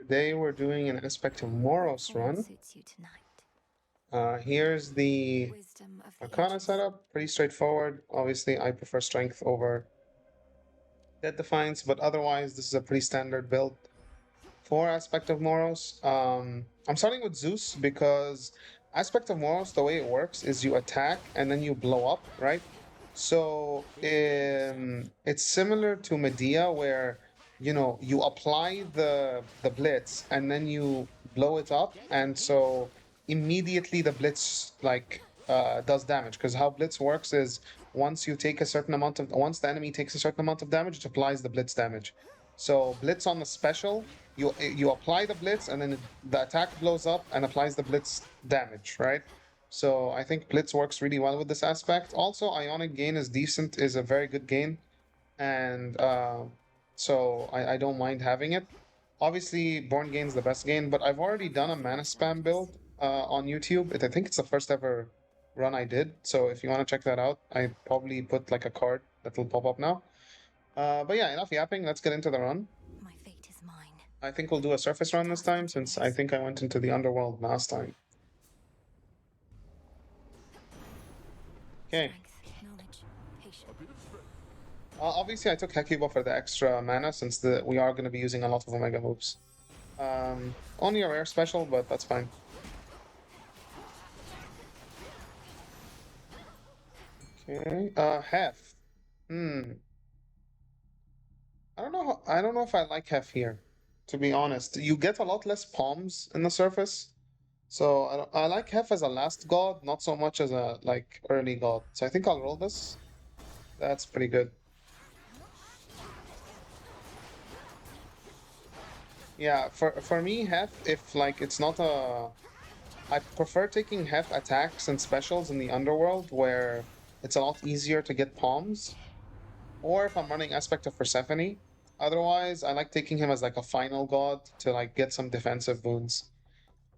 today we're doing an aspect of Moros run. Here's the Arcana setup, pretty straightforward. Obviously, I prefer Strength over Dead Defiance, but otherwise, this is a pretty standard build for Aspect of Moros. I'm starting with Zeus because Aspect of Moros, the way it works is you attack and then you blow up, right? So it's similar to Medea where you apply the blitz and then you blow it up, and so immediately the blitz does damage, because how blitz works is once the enemy takes a certain amount of damage, it applies the blitz damage. So blitz on the special, you apply the blitz and then the attack blows up and applies the blitz damage, right? So I think blitz works really well with this aspect. Also, ionic gain is a very good gain, and so I don't mind having it. Obviously, Born Gain's the best gain, but I've already done a mana spam build on YouTube. I think it's the first ever run I did. So if you want to check that out, I probably put like a card that will pop up now. But yeah, enough yapping. Let's get into the run. My fate is mine. I think we'll do a surface run this time, since I think I went into the underworld last time. Okay. Knowledge, patience. Obviously, I took Hecuba for the extra mana, since we are going to be using a lot of Omega moves. Only a rare special, but that's fine. Okay. Hef. I don't know if I like Hef here, to be honest. You get a lot less palms in the surface. So I like Hef as a last god, not so much as a early god. So I think I'll roll this. That's pretty good. Yeah, for me, Hef, if it's not a... I prefer taking Hef attacks and specials in the underworld, where it's a lot easier to get palms. Or if I'm running Aspect of Persephone. Otherwise, I like taking him as a final god to get some defensive boons.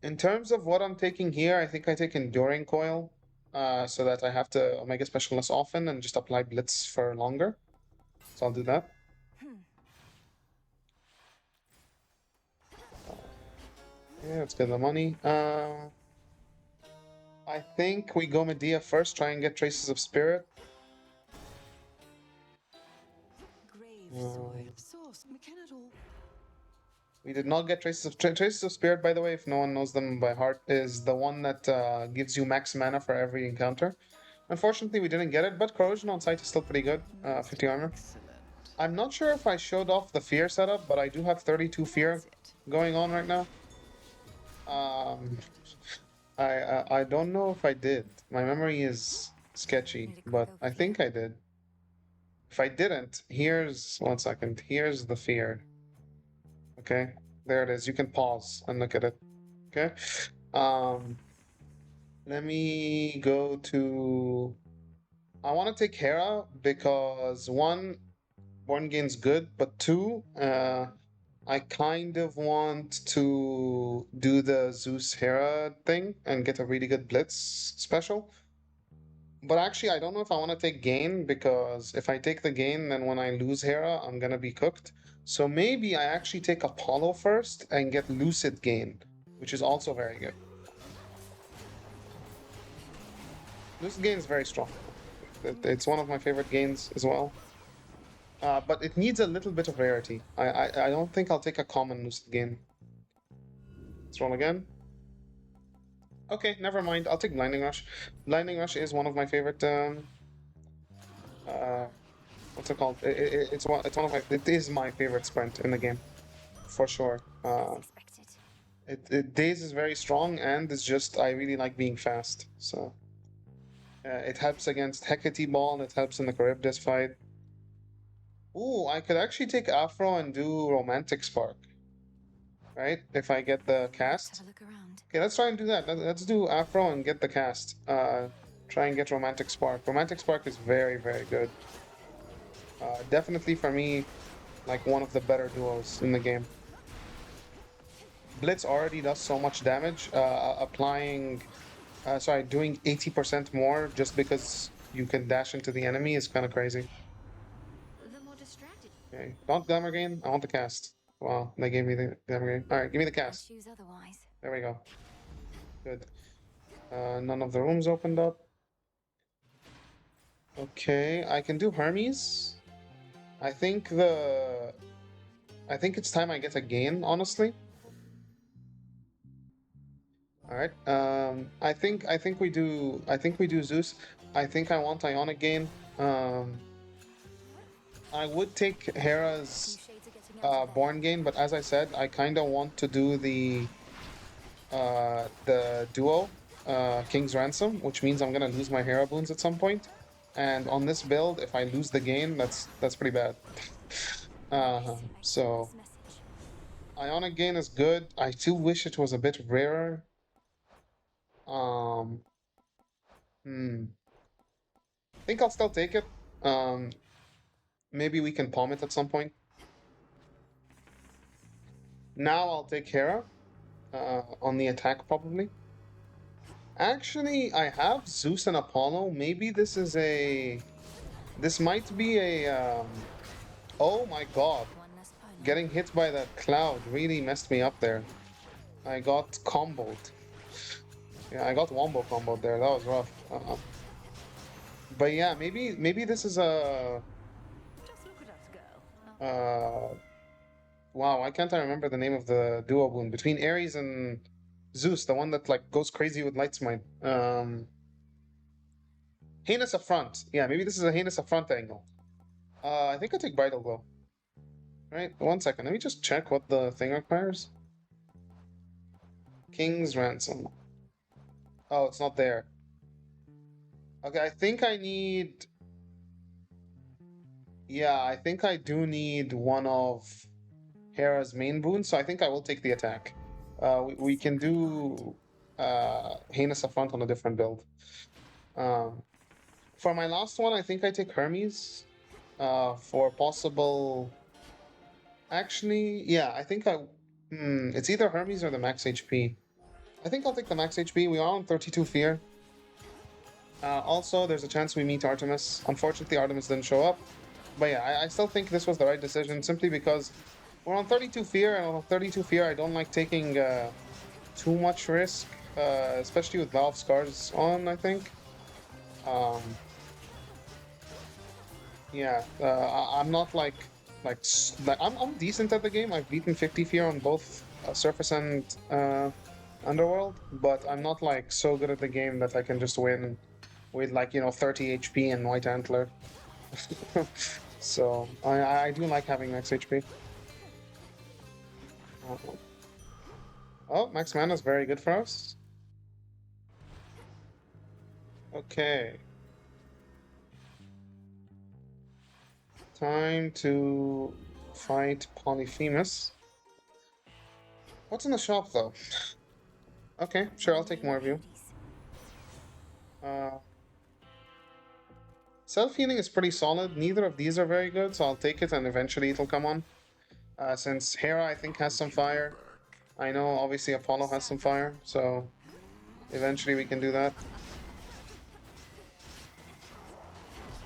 In terms of what I'm taking here, I think I take Enduring Coil, so that I have to Omega Special less often and just apply Blitz for longer. So I'll do that. Yeah, let's get the money. I think we go Medea first, try and get Traces of Spirit. We did not get Traces of Spirit, by the way, if no one knows them by heart, is the one that gives you max mana for every encounter. Unfortunately, we didn't get it, but Corrosion on site is still pretty good. 50 armor. I'm not sure if I showed off the Fear setup, but I do have 32 Fear going on right now. I don't know if I did. My memory is sketchy, but I think I did. If I didn't, here's... 1 second. Here's the Fear. Okay, there it is. You can pause and look at it. Okay. Let me go to... I want to take Hera because 1, Born Gain's good, but 2, I kind of want to do the Zeus Hera thing and get a really good Blitz special. But actually, I don't know if I want to take Gain, because if I take the Gain, then when I lose Hera, I'm gonna be cooked. So maybe I actually take Apollo first and get Lucid Gain, which is also very good. Lucid Gain is very strong. It's one of my favorite gains as well. But it needs a little bit of rarity. I don't think I'll take a common Lucid Gain. Let's roll again. Okay, never mind. I'll take Blinding Rush. Blinding Rush is one of my favorite... what's it called? It's one of my... It is my favorite sprint in the game, for sure. Daze is very strong, and it's just... I really like being fast, so... it helps against Hecate Ball, it helps in the Charybdis fight. Ooh, I could actually take Afro and do Romantic Spark. Right? If I get the cast. Okay, let's try and do that. Let's do Afro and get the cast. Try and get Romantic Spark. Romantic Spark is very, very good. Definitely for me, one of the better duos in the game. Blitz already does so much damage. Doing 80% more just because you can dash into the enemy is kind of crazy. Okay, don't Glamour Gain. I want the cast. Wow, they gave me the memory. Alright, give me the I'll cast. choose otherwise. There we go. Good. None of the rooms opened up. Okay, I can do Hermes. I think it's time I get a gain, honestly. Alright. I think we do Zeus. I think I want Ionic gain. I would take Few Hera's shades are getting out of there. Born gain, but as I said, I kinda want to do the duo, King's Ransom, which means I'm gonna lose my Hera boons at some point. And on this build, if I lose the game, that's pretty bad. So Message. Ionic gain is good. I still wish it was a bit rarer. Um, I think I'll still take it. Um, Maybe we can palm it at some point. Now I'll take Hera on the attack, probably. Actually, I have Zeus and Apollo. Maybe this is a... This might be a... Oh my god. One less pony. Getting hit by that cloud really messed me up there. I got comboed. Yeah, I got wombo comboed there. That was rough. But yeah, maybe this is a... Just look at us go. Wow, why can't I remember the name of the duo boon? Between Ares and Zeus, the one that like goes crazy with Light Smite. Heinous Affront. Yeah, maybe this is a Heinous Affront angle. I think I take Bridal Glow. Right, 1 second. Let me just check what the thing requires. King's Ransom. Oh, it's not there. Okay, I think I need... Yeah, I think I do need one of Hera's main boons, so I think I will take the attack. We can do Heinous Affront on a different build. For my last one, I think I take Hermes for possible... Actually, yeah, I think it's either Hermes or the max HP. I think I'll take the max HP. We are on 32 fear. Also, there's a chance we meet Artemis. Unfortunately, Artemis didn't show up. But yeah, I still think this was the right decision, simply because we're on 32 fear, and on 32 fear, I don't like taking too much risk, especially with Valve Scars on, I think. Yeah, I'm not I'm decent at the game. I've beaten 50 fear on both Surface and Underworld, but I'm not like so good at the game that I can just win with 30 HP and White Antler. So I do like having max HP. Oh, max mana is very good for us. Okay. Time to fight Polyphemus. What's in the shop, though? Okay, sure, I'll take more of you. Self-healing is pretty solid. Neither of these are very good, so I'll take it and eventually it'll come on. Since Hera, I think, has some fire. I know, obviously, Apollo has some fire, so eventually we can do that.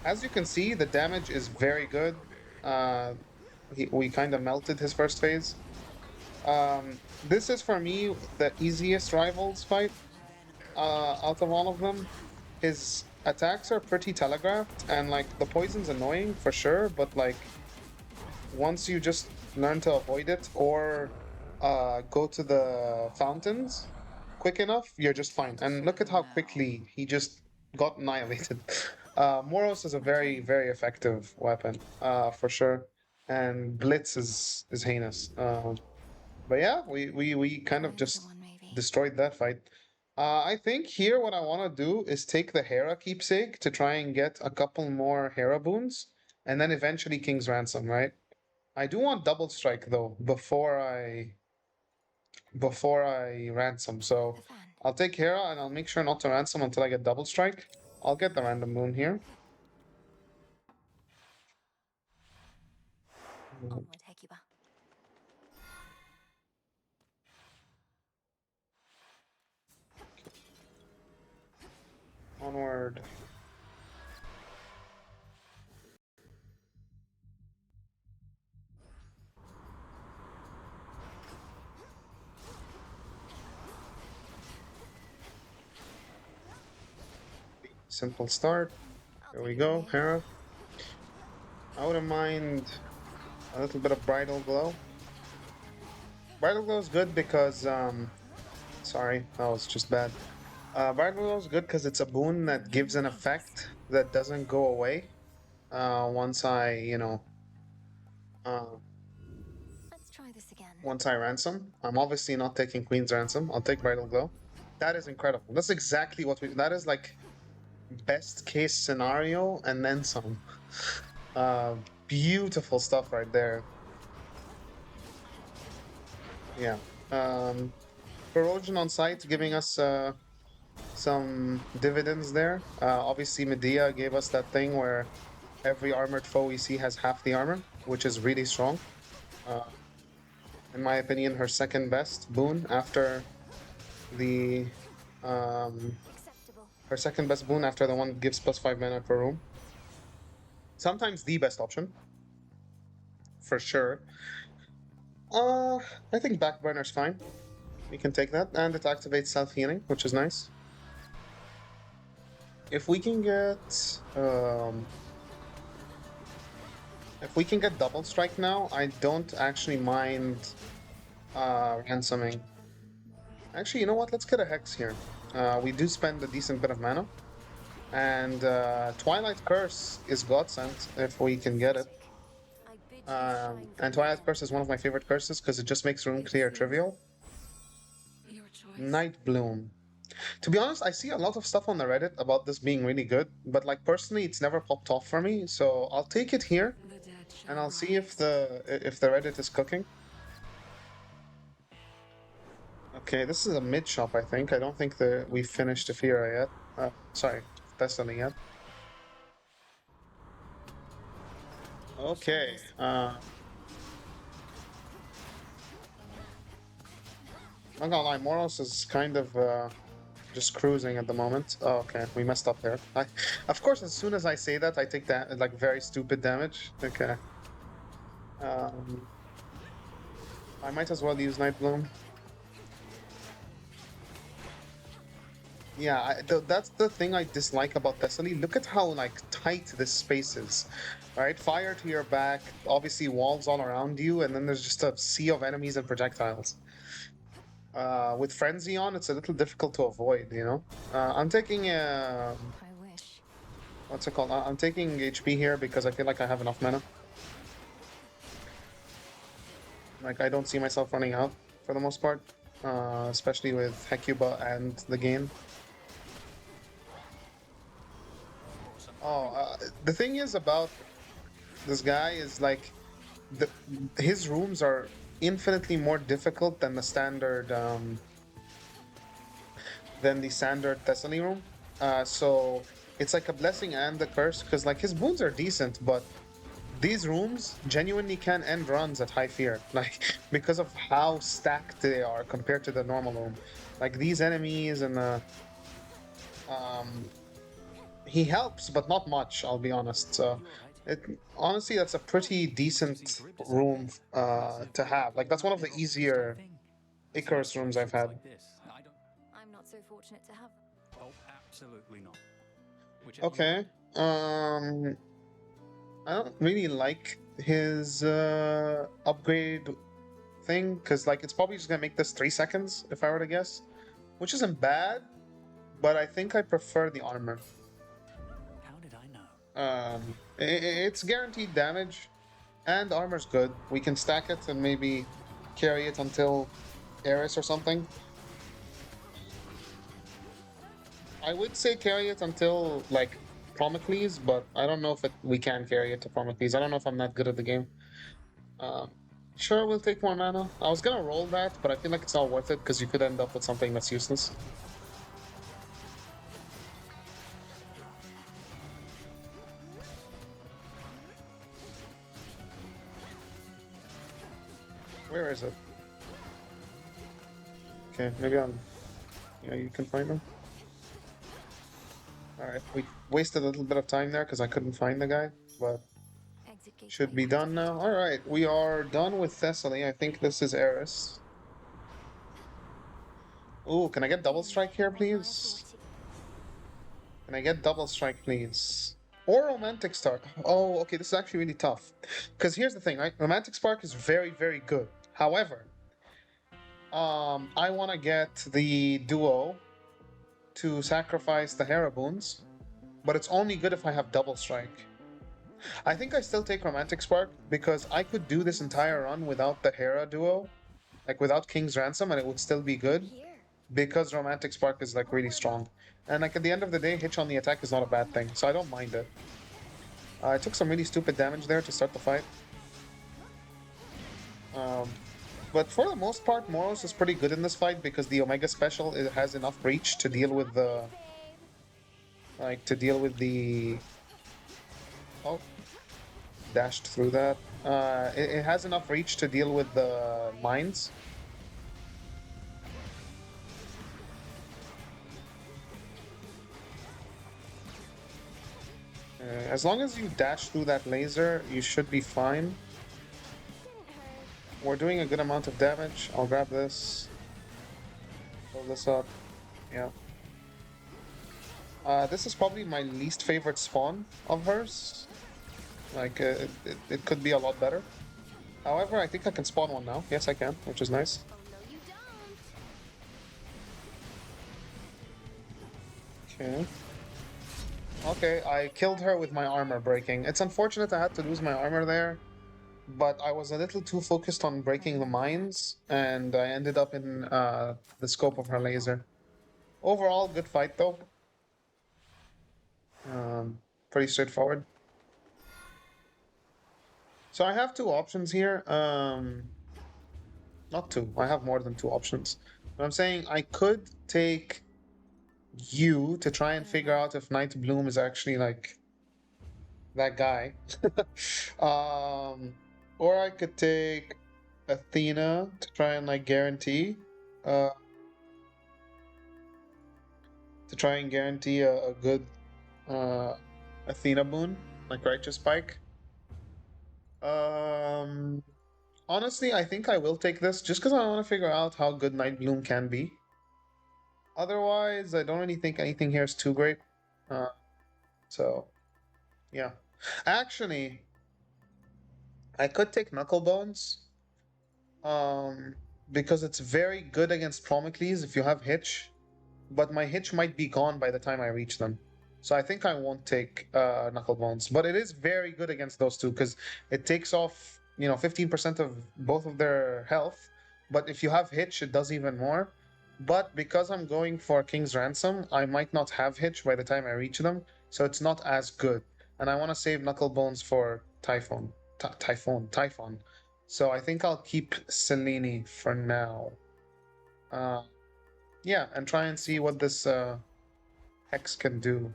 As you can see, the damage is very good. We kind of melted his first phase. This is, for me, the easiest Rivals fight out of all of them. His attacks are pretty telegraphed, and the poison's annoying for sure, but once you just learn to avoid it or go to the fountains quick enough, you're just fine. And look at how quickly he just got annihilated. Moros is a very, very effective weapon, for sure. And Blitz is heinous. But yeah, we kind of just destroyed that fight. I think here what I want to do is take the Hera keepsake to try and get a couple more Hera boons, and then eventually King's Ransom, right? I do want double strike though before I ransom. So I'll take Hera and I'll make sure not to ransom until I get double strike. I'll get the random boon here. Onward, Hecuba. Onward. Simple start. I'll Here take we it go, from here. Hera. I wouldn't mind a little bit of Bridal Glow. Bridal Glow is good because, sorry, that was just bad. Bridal Glow is good because it's a boon that gives an effect that doesn't go away once I, uh, Let's try this again. once I ransom. I'm obviously not taking Queen's Ransom. I'll take Bridal Glow. That is incredible. That's exactly what that is like best case scenario and then some. Uh, Beautiful stuff right there. Yeah. Corrosion on site giving us some dividends there. Obviously, Medea gave us that thing where every armored foe we see has half the armor, which is really strong. In my opinion, her second best boon after the Acceptable. her second best boon after the one that gives +5 mana per room. Sometimes the best option, for sure. I think Backburner's fine. We can take that, and it activates self-healing, which is nice. If we can get double strike now, I don't actually mind ransoming. Actually, you know what? Let's get a hex here. We do spend a decent bit of mana, and Twilight Curse is godsend if we can get it. I bid you shine And from Twilight within. Curse is one of my favorite curses because it just makes room clear trivial. Your choice. Night Bloom. To be honest, I see a lot of stuff on the Reddit about this being really good, but like personally, it's never popped off for me. So I'll take it here, The dead shall and I'll see if rise. the Reddit is cooking. Okay, this is a mid shop, I think. I don't think we've finished Ephira yet. Sorry, Thessaly yet. Okay. I'm not gonna lie, Moros is kind of just cruising at the moment. Oh, okay, we messed up there. Of course, as soon as I say that, I take that like very stupid damage. Okay. I might as well use Night Bloom. Yeah, that's the thing I dislike about Thessaly. Look at how like tight this space is. Right, fire to your back, obviously walls all around you, and then there's just a sea of enemies and projectiles. With Frenzy on, it's a little difficult to avoid, you know? I'm taking, I wish. what's it called? I'm taking HP here because I feel like I have enough mana. Like, I don't see myself running out for the most part, especially with Hecuba and the game. Oh, the thing is about this guy is like, his rooms are infinitely more difficult than the standard Thessaly room. So it's like a blessing and a curse because like his boons are decent, but these rooms genuinely can end runs at high fear, like because of how stacked they are compared to the normal room. Like these enemies and he helps, but not much. I'll be honest. So honestly, that's a pretty decent room to have. Like that's one of the easier Icarus rooms I've had. I'm not so fortunate to have them. Oh, absolutely not. Okay. I don't really like his upgrade thing because like it's probably just gonna make this 3 seconds if I were to guess, which isn't bad, but I think I prefer the armor. How did I know? It's guaranteed damage, and armor's good. We can stack it and maybe carry it until Eris or something. I would say carry it until like Promecles, but I don't know if we can carry it to Promecles. I don't know if I'm that good at the game. Sure, we'll take more mana. I was gonna roll that, but I feel like it's not worth it because you could end up with something that's useless. Where is it? Okay, maybe I'm... Yeah, you can find him. Alright, we wasted a little bit of time there because I couldn't find the guy, but Exit gateway should be done now. Alright, we are done with Thessaly. I think this is Eris. Ooh, can I get double strike here, please? Can I get double strike, please? Or romantic spark? Oh, okay, this is actually really tough. Because here's the thing, right? Romantic spark is very, very good. However, I want to get the duo to sacrifice the Hera boons, but it's only good if I have double strike. I think I still take romantic spark because I could do this entire run without the Hera duo, like without King's Ransom, and it would still be good because romantic spark is like really strong. And like at the end of the day, hitch on the attack is not a bad thing, so I don't mind it. I took some really stupid damage there to start the fight. But for the most part, Moros is pretty good in this fight because the Omega Special has enough reach to deal with the... Oh, dashed through that. It has enough reach to deal with the mines. As long as you dash through that laser, you should be fine. We're doing a good amount of damage. I'll grab this. Pull this up. Yeah. This is probably my least favorite spawn of hers. Like, it could be a lot better. However, I think I can spawn one now. Yes, I can, which is nice. Okay. Okay, I killed her with my armor breaking. It's unfortunate I had to lose my armor there, but I was a little too focused on breaking the mines, and I ended up in the scope of her laser. Overall, good fight though. Pretty straightforward. So I have two options here. Not two. I have more than two options. But I'm saying I could take you to try and figure out if Night Bloom is actually like that guy. Or I could take Athena to try and like guarantee a good Athena boon, like Righteous Spike. Honestly, I think I will take this just because I want to figure out how good Night Bloom can be. Otherwise, I don't really think anything here is too great. So, yeah. Actually, I could take Knucklebones. Because it's very good against Promecles if you have Hitch. But my Hitch might be gone by the time I reach them. So I think I won't take Knucklebones. But it is very good against those two because it takes off, 15% of both of their health. But if you have Hitch, it does even more. But because I'm going for King's Ransom, I might not have Hitch by the time I reach them. So it's not as good. And I want to save Knucklebones for Typhon. Typhon. So I think I'll keep Selene for now. Yeah, and try and see what this Hex can do.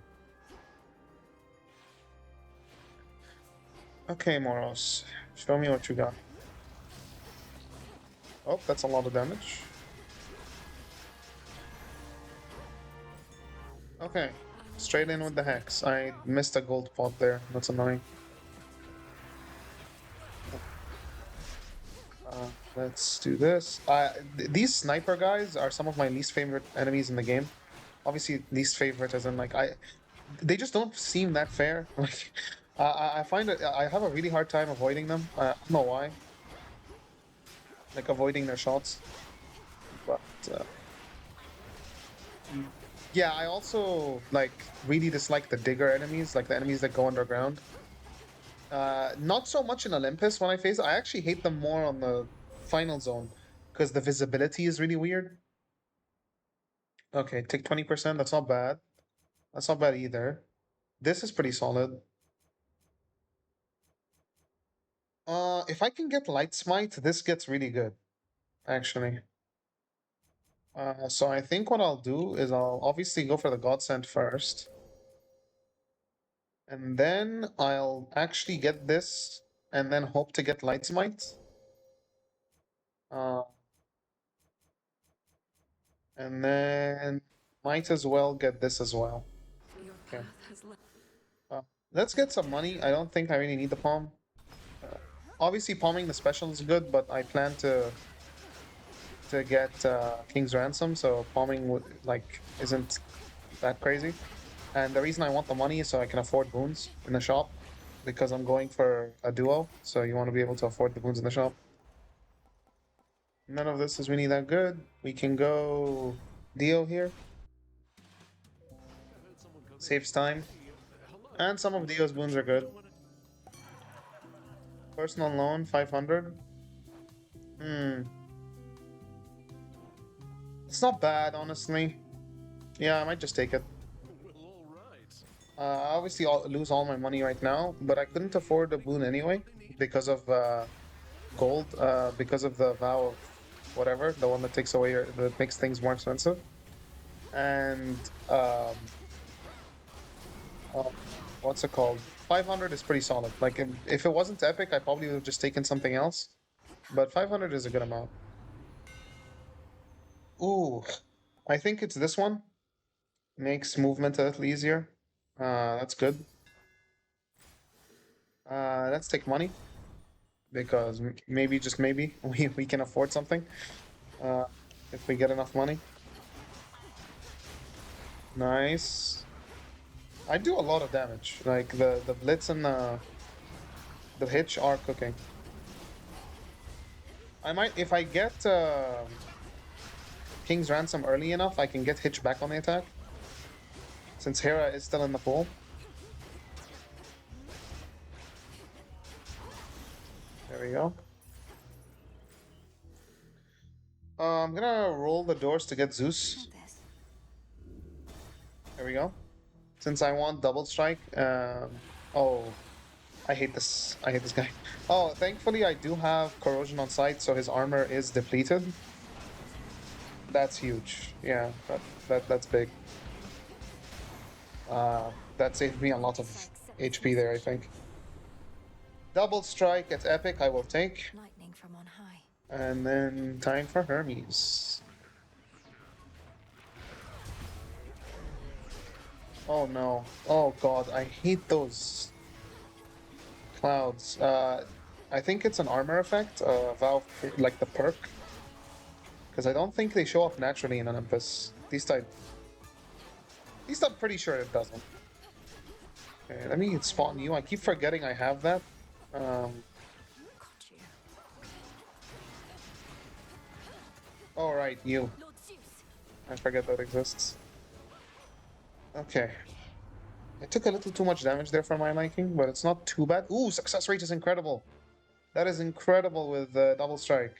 Okay, Moros. Show me what you got. Oh, that's a lot of damage. Okay, straight in with the Hex. I missed a gold pot there. That's annoying. Let's do this. These sniper guys are some of my least favorite enemies in the game. Obviously, least favorite as in like they just don't seem that fair. Like, I find that I have a really hard time avoiding them. I don't know why. Like avoiding their shots. But yeah, I also like really dislike the digger enemies, like the enemies that go underground. Not so much in Olympus when I face it. I actually hate them more on the final zone because the visibility is really weird. Okay, take 20%. That's not bad. That's not bad either. This is pretty solid. If I can get Light Smite, this gets really good, actually. So I think what I'll do is I'll obviously go for the Godsend first. And then I'll actually get this and then hope to get Light Smite. And then might as well get this as well. Okay. Let's get some money. I don't think I really need the palm. Obviously, palming the special is good, but I plan to get King's Ransom, so palming isn't that crazy. And the reason I want the money is so I can afford boons in the shop, because I'm going for a duo, so you want to be able to afford the boons in the shop. None of this is really that good. We can go Dio here. Saves time. And some of Dio's boons are good. Personal loan, 500. It's not bad, honestly. Yeah, I might just take it. I obviously lose all my money right now, but I couldn't afford a boon anyway because of gold, because of the vow of whatever, the one that takes away that makes things more expensive. And what's it called? 500 is pretty solid. Like if it wasn't epic, I probably would have just taken something else. But 500 is a good amount. Ooh, I think it's this one. Makes movement a little easier. That's good. Let's take money. Because maybe, just maybe, we can afford something. If we get enough money. Nice. I do a lot of damage. Like the Blitz and the Hitch are cooking. I might, if I get King's Ransom early enough, I can get Hitch back on the attack. Since Hera is still in the pool. There we go. I'm gonna roll the doors to get Zeus. There we go. Since I want double strike, oh, I hate this. I hate this guy. Oh, thankfully I do have corrosion on site, so his armor is depleted. That's huge. Yeah, that's big. That saved me a lot of HP there, I think. Double strike at epic, I will take. Lightning from on high. And then time for Hermes. Oh no. Oh god, I hate those clouds. I think it's an armor effect, Valve, like the perk. Because I don't think they show up naturally in Olympus. At least I'm pretty sure it doesn't. Okay, let me spawn you. I keep forgetting I have that. Oh right, you. I forget that exists. Okay. I took a little too much damage there for my liking, but it's not too bad. Ooh, success rate is incredible. That is incredible with double strike.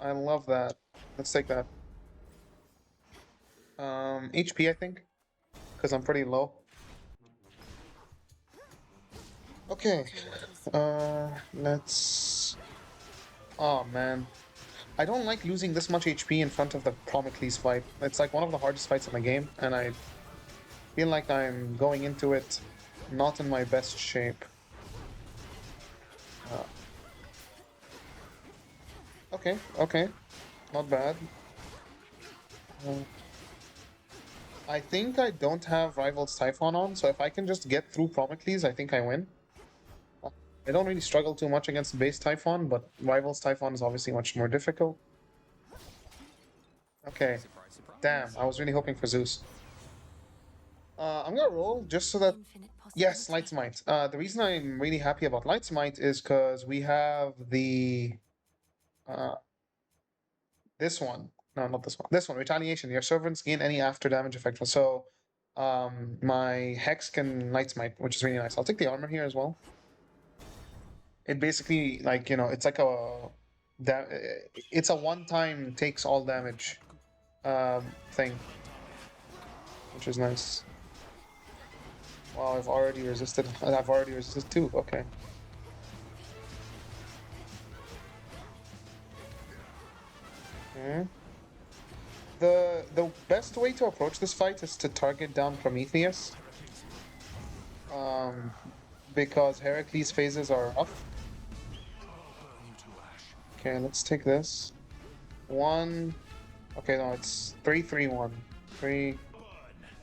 I love that. Let's take that. HP, I think, because I'm pretty low. Okay. Let's... Oh, man. I don't like losing this much HP in front of the Promecles fight. It's like one of the hardest fights in the game, and I feel like I'm going into it not in my best shape. Okay, okay. Not bad. I think I don't have Rivals Typhon on, so if I can just get through Promecles, I think I win. I don't really struggle too much against base Typhon, but Rivals Typhon is obviously much more difficult. Okay. Damn, I was really hoping for Zeus. I'm gonna roll just so that... Yes, Light Smite. The reason I'm really happy about Light Smite is because we have the... this one. No, not this one. This one, Retaliation. Your servants gain any after damage effect. So, my Hex can Light Smite, which is really nice. I'll take the armor here as well. It basically, like, you know, it's like a... it's a one-time takes all damage thing. Which is nice. Wow, I've already resisted. I've already resisted too. Okay. Okay. The best way to approach this fight is to target down Prometheus. Because Heracles' phases are rough. Okay, let's take this. 1. Okay, no, it's 3, 3, 1. 3,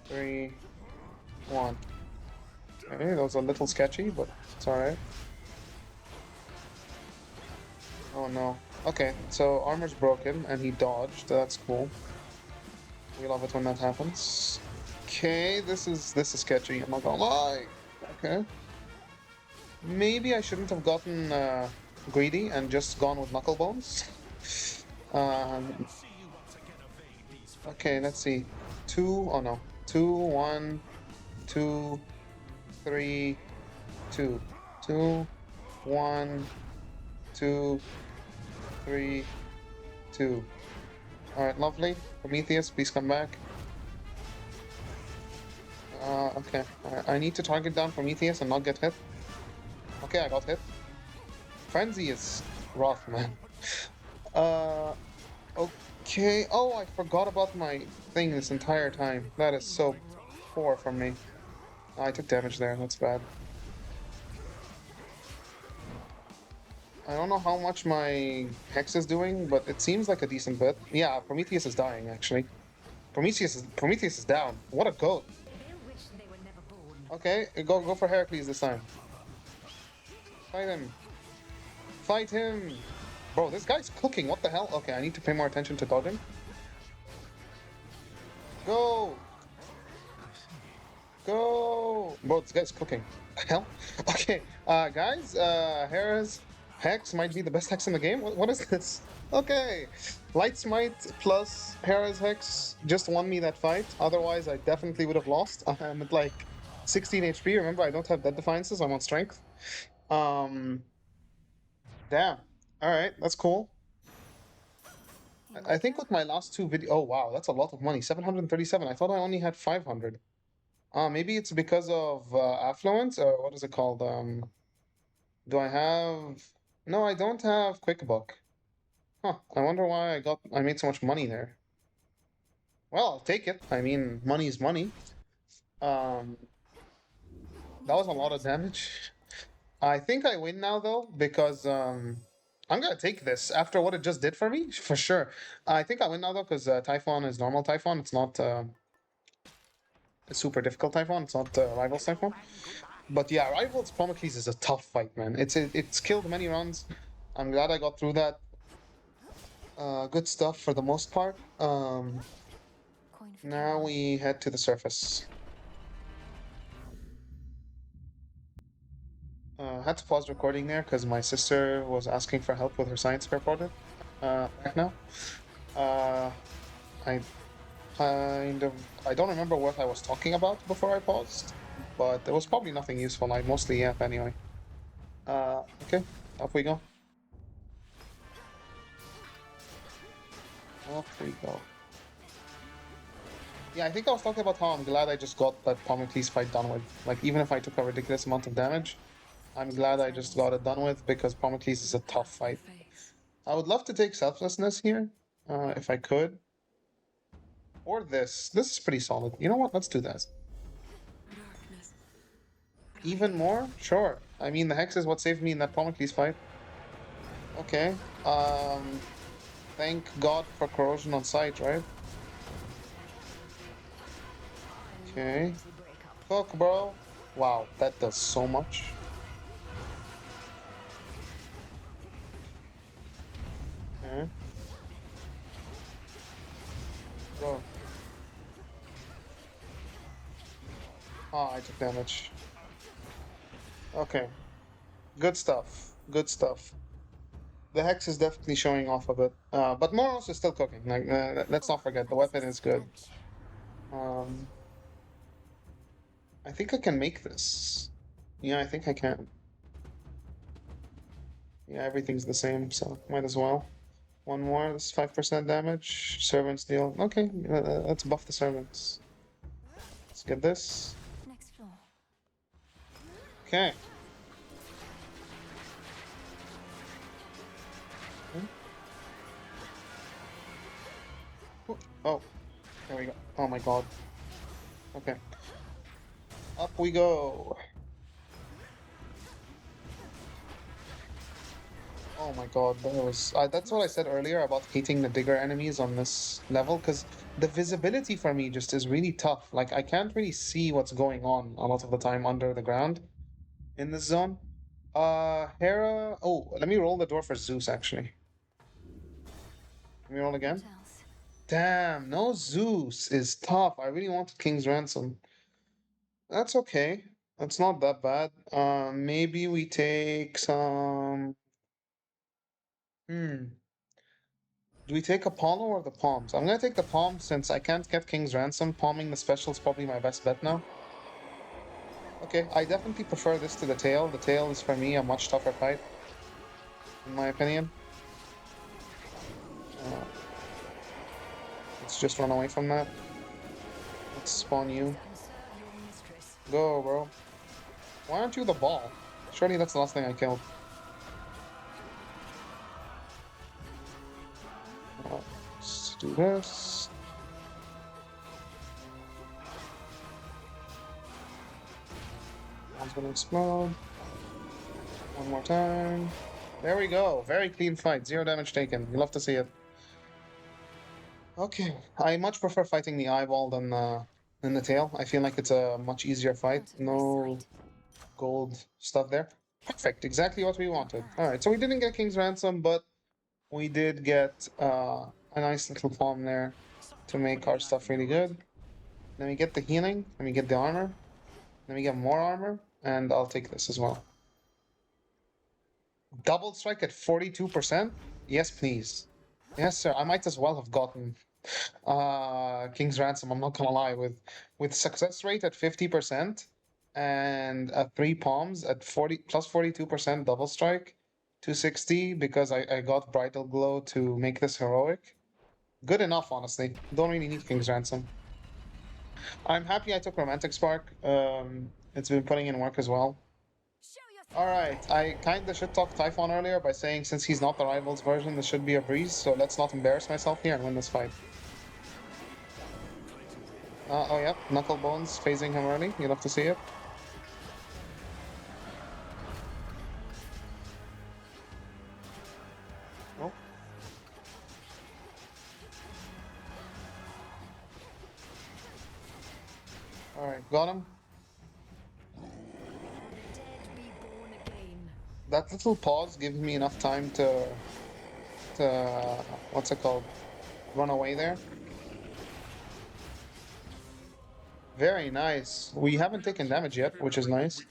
3, 1. Okay, that was a little sketchy, but it's alright. Oh no. Okay, so armor's broken and he dodged. That's cool. We love it when that happens. Okay, this is sketchy. I'm not gonna lie. Okay. Maybe I shouldn't have gotten greedy and just gone with knuckle bones. um, okay, let's see. Two. Oh no. 2, 1, 2, 3, 2. 2, 1, 2, 3, 2. All right, lovely. Prometheus, please come back. Okay. I need to target down Prometheus and not get hit. Okay, I got hit. Frenzy is rough, man. Okay. Oh, I forgot about my thing this entire time. That is so poor from me. I took damage there. That's bad. I don't know how much my Hex is doing, but it seems like a decent bit. Yeah, Prometheus is dying, actually. Prometheus is down. What a goat. Okay, go for Heracles this time. Fight him. Fight him. Bro, this guy's cooking. What the hell? Okay, I need to pay more attention to dodging. Go! Go! Bro, this guy's cooking. Hell? Okay, guys, Hera's Hex might be the best Hex in the game. What is this? Okay, Light Smite plus Hera's Hex just won me that fight. Otherwise, I definitely would have lost. I'm at like 16 HP. Remember, I don't have Dead Defiances. I'm on Strength. Damn. All right, that's cool. I think with my last two video, oh wow, that's a lot of money. 737. I thought I only had 500. Maybe it's because of affluence, or what is it called? Do I have? No, I don't have QuickBook. Huh. I wonder why I made so much money there. Well, I'll take it. I mean, money is money. That was a lot of damage. I think I win now though, because I'm gonna take this after what it just did for me, for sure. I think I win now though, because Typhon is normal Typhon. It's not a super difficult Typhon. It's not Rivals Typhon. But yeah, Rivals Promecles is a tough fight, man. It's killed many runs. I'm glad I got through that. Good stuff for the most part. Now we head to the surface. Had to pause recording there because my sister was asking for help with her science fair project right now. I I don't remember what I was talking about before I paused, but there was probably nothing useful. I mostly yap anyway. Okay, off we go. Off we go. Yeah, I think I was talking about how I'm glad I just got that Promecles fight done with. Like, even if I took a ridiculous amount of damage, I'm glad I just got it done with because Promecles is a tough fight. I would love to take Selflessness here, if I could. Or this. This is pretty solid. You know what? Let's do this. Even more? Sure. I mean, the Hex is what saved me in that Promecles fight. Okay. Thank God for corrosion on sight, right? Okay. Fuck, bro. Wow, that does so much. Okay. Bro. Ah, I took damage. Okay. Good stuff. Good stuff. The Hex is definitely showing off a bit. But Moros is still cooking. Like, let's not forget, the weapon is good. I think I can make this. Yeah, I think I can. Yeah, everything's the same, so might as well. One more, this is 5% damage. Servants deal. Okay, let's buff the servants. Let's get this. Next floor. Okay. Oh, there we go. Oh my god. Okay. Up we go. Oh my god, that was that's what I said earlier about hating the bigger enemies on this level, because the visibility for me just is really tough. Like, I can't really see what's going on a lot of the time under the ground in this zone. Hera. Oh, let me roll the door for Zeus, actually. Let me roll again. Damn, no Zeus is tough. I really wanted King's Ransom. That's okay. That's not that bad. Maybe we take some. Hmm. Do we take Apollo or the Palms? I'm gonna take the Palms since I can't get King's Ransom. Palming the special is probably my best bet now. Okay, I definitely prefer this to the tail. The tail is for me a much tougher fight, in my opinion. Uh, let's just run away from that. Let's spawn you. Go, bro. Why aren't you the ball? Surely that's the last thing I killed. Let's do this. One's gonna explode. One more time. There we go. Very clean fight. 0 damage taken. You love to see it. Okay. I much prefer fighting the eyeball than the tail. I feel like it's a much easier fight. No gold stuff there. Perfect. Exactly what we wanted. Alright, so we didn't get King's Ransom, but we did get a nice little palm there to make our stuff really good. Then we get the healing, then we get the armor, then we get more armor, and I'll take this as well. Double strike at 42%? Yes, please. Yes, sir. I might as well have gotten King's Ransom, I'm not gonna lie, with success rate at 50% and 3 palms at 40 plus 42% double strike, 260 because I got Bridal Glow to make this heroic. Good enough, honestly. Don't really need King's Ransom. I'm happy I took Romantic Spark. It's been putting in work as well. Alright, I kinda shit talked Typhon earlier by saying since he's not the Rivals version, this should be a breeze, so let's not embarrass myself here and win this fight. Oh yep, Knuckle Bones phasing him early. You love to see it. Oh. Alright, got him. That little pause gives me enough time to what's it called? Run away there. Very nice. We haven't taken damage yet, which is nice.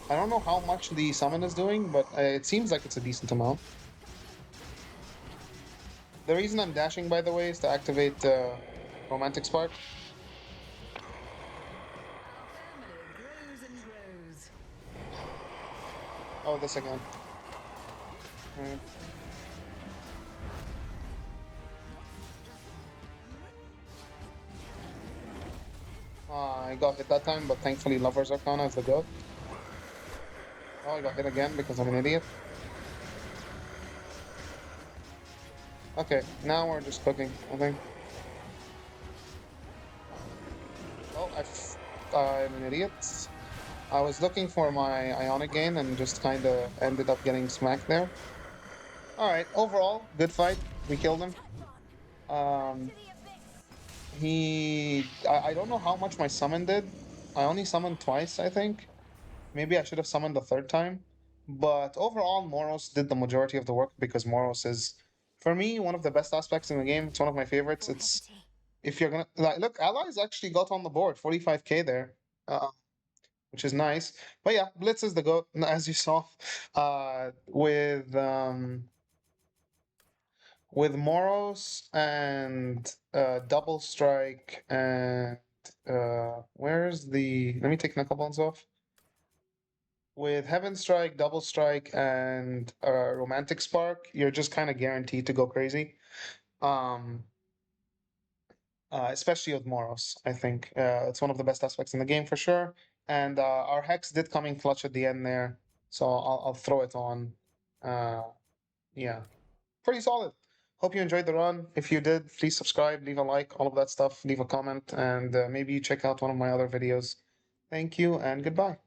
I don't know how much the summon is doing, but it seems like it's a decent amount. The reason I'm dashing, by the way, is to activate Romantic Spark. Oh, this again. Alright. I got hit that time, but thankfully Lover's Arcana is the goat. Oh, I got hit again because I'm an idiot. Okay, now we're just cooking, I think. Oh, I'm an idiot. I was looking for my Ionic gain and just kinda ended up getting smacked there. Alright, overall, good fight. We killed him. I don't know how much my summon did. I only summoned twice, I think. Maybe I should have summoned the third time. But overall, Moros did the majority of the work because Moros is, for me, one of the best aspects in the game. It's one of my favorites. It's if you're gonna like, look, allies actually got on the board, 45k there, which is nice. But yeah, Blitz is the goat, as you saw, with Moros and Double Strike and where's the? Let me take Knucklebones off. With Heaven Strike, Double Strike, and Romantic Spark, you're just kind of guaranteed to go crazy. Um, Especially with Moros, I think it's one of the best aspects in the game for sure. And our Hex did come in clutch at the end there, so I'll throw it on. Yeah, pretty solid. Hope you enjoyed the run. If you did, please subscribe, leave a like, all of that stuff, leave a comment, and maybe check out one of my other videos. Thank you and goodbye.